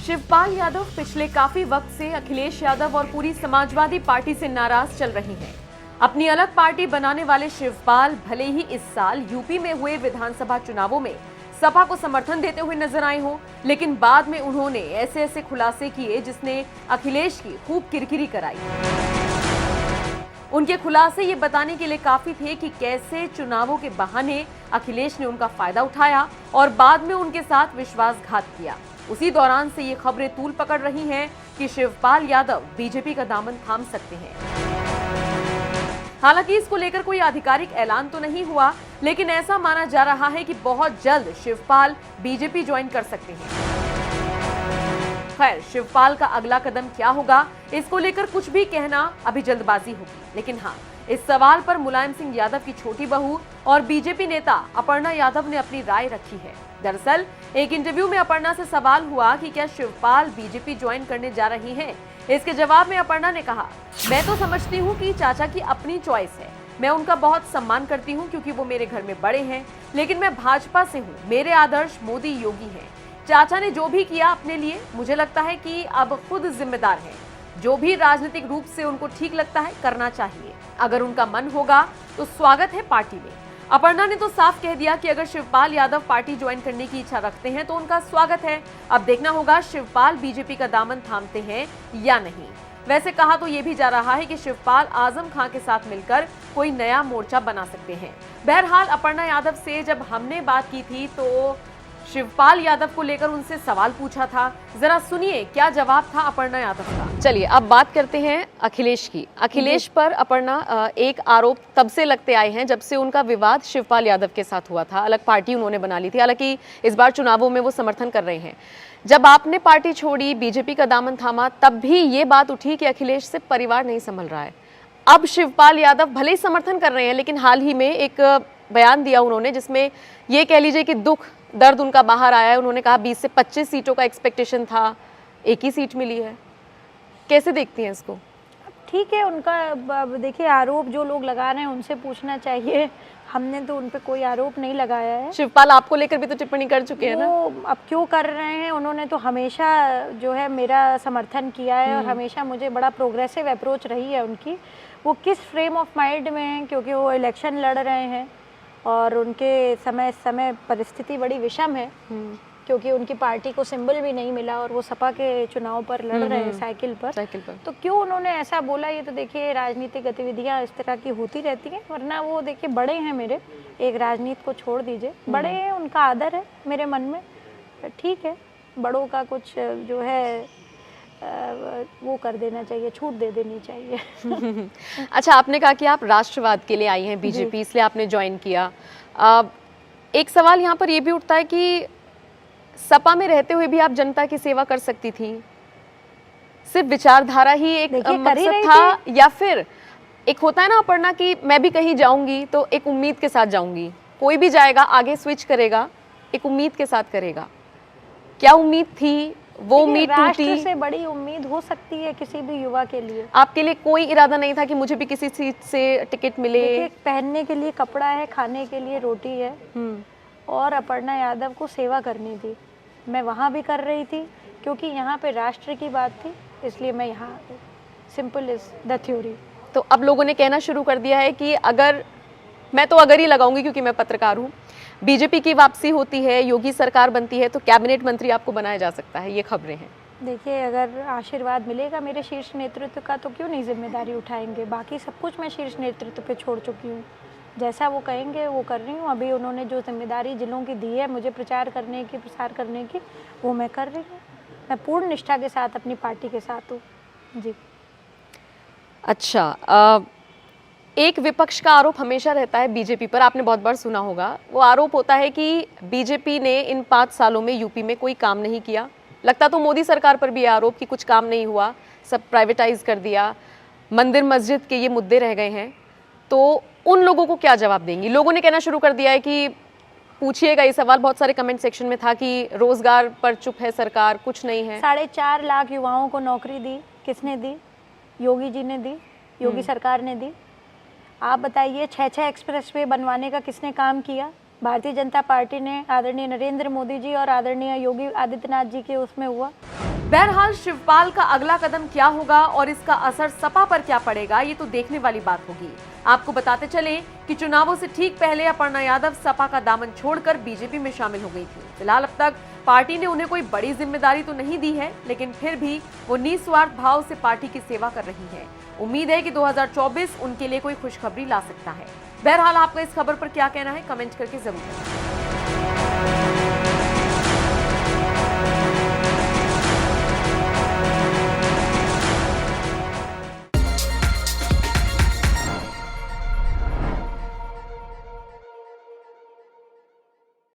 शिवपाल यादव पिछले काफी वक्त से अखिलेश यादव और पूरी समाजवादी पार्टी से नाराज चल रही हैं। अपनी अलग पार्टी बनाने वाले शिवपाल भले ही इस साल यूपी में हुए विधानसभा चुनावों में सपा को समर्थन देते हुए नजर आए हों, लेकिन बाद में उन्होंने ऐसे ऐसे खुलासे किए जिसने अखिलेश की खूब किरकिरी कराई। उनके खुलासे ये बताने के लिए काफी थे कि कैसे चुनावों के बहाने अखिलेश ने उनका फायदा उठाया और बाद में उनके साथ विश्वासघात किया। उसी दौरान से ये खबरें तूल पकड़ रही हैं कि शिवपाल यादव बीजेपी का दामन थाम सकते हैं। हालांकि इसको लेकर कोई आधिकारिक ऐलान तो नहीं हुआ, लेकिन ऐसा माना जा रहा है कि बहुत जल्द शिवपाल बीजेपी ज्वाइन कर सकते हैं। खैर, शिवपाल का अगला कदम क्या होगा, इसको लेकर कुछ भी कहना अभी जल्दबाजी होगी। लेकिन हाँ, इस सवाल पर मुलायम सिंह यादव की छोटी बहू और बीजेपी नेता अपर्णा यादव ने अपनी राय रखी है। दरअसल एक इंटरव्यू में अपर्णा से सवाल हुआ कि क्या शिवपाल बीजेपी ज्वाइन करने जा रही हैं। इसके जवाब में अपर्णा ने कहा, मैं तो समझती हूँ कि चाचा की अपनी चॉइस है। मैं उनका बहुत सम्मान करती हूँ क्योंकि वो मेरे घर में बड़े हैं, लेकिन मैं भाजपा से हूँ। मेरे आदर्श मोदी योगी हैं। चाचा ने जो भी किया अपने लिए, मुझे लगता है कि अब खुद जिम्मेदार है। जो भी राजनीतिक रूप से उनको ठीक लगता है करना चाहिए। अगर उनका मन होगा तो स्वागत है पार्टी में। अपर्णा ने तो साफ कह दिया कि अगर शिवपाल यादव पार्टी ज्वाइन करने की इच्छा रखते हैं तो उनका स्वागत है। अब देखना होगा शिवपाल बीजेपी का दामन थामते हैं या नहीं। वैसे कहा तो ये भी जा रहा है कि शिवपाल आजम खां के साथ मिलकर कोई नया मोर्चा बना सकते हैं। बहरहाल अपर्णा यादव से जब हमने बात की थी तो शिवपाल यादव को लेकर उनसे सवाल पूछा था। जरा सुनिए क्या जवाब था अपर्णा यादव का। चलिए अब बात करते हैं अखिलेश की। अखिलेश पर अपर्णा एक आरोप तब से लगते आए हैं जब से उनका विवाद शिवपाल यादव के साथ हुआ था। अलग पार्टी उन्होंने बना ली थी, हालांकि इस बार चुनावों में वो समर्थन कर रहे हैं। जब आपने पार्टी छोड़ी, बीजेपी का दामन थामा, तब भी ये बात उठी कि अखिलेश से परिवार नहीं संभल रहा है। अब शिवपाल यादव भले ही समर्थन कर रहे हैं, लेकिन हाल ही में एक बयान दिया उन्होंने जिसमें ये कह लीजिए कि दुख दर्द उनका बाहर आया है। उन्होंने कहा 20 से 25 सीटों का एक्सपेक्टेशन था, एक ही सीट मिली है। कैसे देखती हैं इसको? ठीक है, उनका देखिए आरोप जो लोग लगा रहे हैं उनसे पूछना चाहिए। हमने तो उन पे कोई आरोप नहीं लगाया है। शिवपाल आपको लेकर भी तो टिप्पणी कर चुके हैं ना। वो अब क्यों कर रहे हैं? उन्होंने तो हमेशा जो है मेरा समर्थन किया है और हमेशा मुझे बड़ा प्रोग्रेसिव अप्रोच रही है उनकी। वो किस फ्रेम ऑफ माइंड में हैं, क्योंकि वो इलेक्शन लड़ रहे हैं और उनके समय परिस्थिति बड़ी विषम है, क्योंकि उनकी पार्टी को सिंबल भी नहीं मिला और वो सपा के चुनाव पर लड़ रहे हैं साइकिल पर। तो क्यों उन्होंने ऐसा बोला, ये तो देखिए राजनीतिक गतिविधियां इस तरह की होती रहती हैं। वरना वो देखिए बड़े हैं मेरे, एक राजनीति को छोड़ दीजिए, बड़े हैं, उनका आदर है मेरे मन में। ठीक है, बड़ों का कुछ जो है वो कर देना चाहिए, छूट दे देनी चाहिए। अच्छा, आपने कहा कि आप राष्ट्रवाद के लिए आई हैं बीजेपी, इसलिए आपने ज्वाइन किया। एक सवाल यहाँ पर ये भी उठता है कि सपा में रहते हुए भी आप जनता की सेवा कर सकती थी। सिर्फ विचारधारा ही एक मकसद था, या फिर एक होता है ना अपर्णा कि मैं भी कहीं जाऊंगी तो एक उम्मीद के साथ जाऊंगी, कोई भी जाएगा आगे स्विच करेगा, एक उम्मीद के साथ करेगा। क्या उम्मीद थी? वो उम्मीद टूटी। राष्ट्र से बड़ी उम्मीद हो सकती है किसी भी युवा के लिए। आपके लिए कोई इरादा नहीं था कि मुझे भी किसी सीट से टिकट मिले? पहनने के लिए कपड़ा है, खाने के लिए रोटी है, और अपर्णा यादव को सेवा करनी थी। मैं वहाँ भी कर रही थी क्योंकि यहाँ पे राष्ट्र की बात थी, इसलिए मैं यहाँ। Simple is the theory. तो अब लोगों ने कहना शुरू कर दिया है कि अगर ही लगाऊंगी क्योंकि मैं पत्रकार हूँ, बीजेपी की वापसी होती है, योगी सरकार बनती है तो कैबिनेट मंत्री आपको बनाया जा सकता है, ये खबरें हैं। देखिए, अगर आशीर्वाद मिलेगा मेरे शीर्ष नेतृत्व का तो क्यों नहीं जिम्मेदारी उठाएंगे। बाकी सब कुछ मैं शीर्ष नेतृत्व पे छोड़ चुकी हूँ। जैसा वो कहेंगे वो कर रही हूँ। अभी उन्होंने जो जिम्मेदारी जिलों की दी है मुझे प्रचार करने की, प्रसार करने की, वो मैं कर रही हूँ। मैं पूर्ण निष्ठा के साथ अपनी पार्टी के साथ हूँ जी। अच्छा, एक विपक्ष का आरोप हमेशा रहता है बीजेपी पर, आपने बहुत बार सुना होगा। वो आरोप होता है कि बीजेपी ने इन 5 सालों में यूपी में कोई काम नहीं किया। लगता तो मोदी सरकार पर भी आरोप कि कुछ काम नहीं हुआ, सब प्राइवेटाइज कर दिया, मंदिर मस्जिद के ये मुद्दे रह गए हैं। तो उन लोगों को क्या जवाब देंगी? लोगों ने कहना शुरू कर दिया है कि पूछिएगा ये सवाल, बहुत सारे कमेंट सेक्शन में था कि रोजगार पर चुप है सरकार, कुछ नहीं है। 4.5 लाख युवाओं को नौकरी दी, किसने दी? योगी जी ने दी, योगी सरकार ने दी। आप बताइए, 6 एक्सप्रेसवे बनवाने का किसने काम किया? भारतीय जनता पार्टी ने, आदरणीय नरेंद्र मोदी जी और आदरणीय योगी आदित्यनाथ जी के उसमें हुआ। बहरहाल शिवपाल का अगला कदम क्या होगा और इसका असर सपा पर क्या पड़ेगा, ये तो देखने वाली बात होगी। आपको बताते चलें कि चुनावों से ठीक पहले अपर्णा यादव सपा का दामन छोड़कर बीजेपी में शामिल हो गई थी। फिलहाल अब तक पार्टी ने उन्हें कोई बड़ी जिम्मेदारी तो नहीं दी है, लेकिन फिर भी वो निस्वार्थ भाव से पार्टी की सेवा कर रही है। उम्मीद है कि 2024 उनके लिए कोई खुशखबरी ला सकता है। बहरहाल आपका इस खबर पर क्या कहना है, कमेंट करके जरूर बताएं।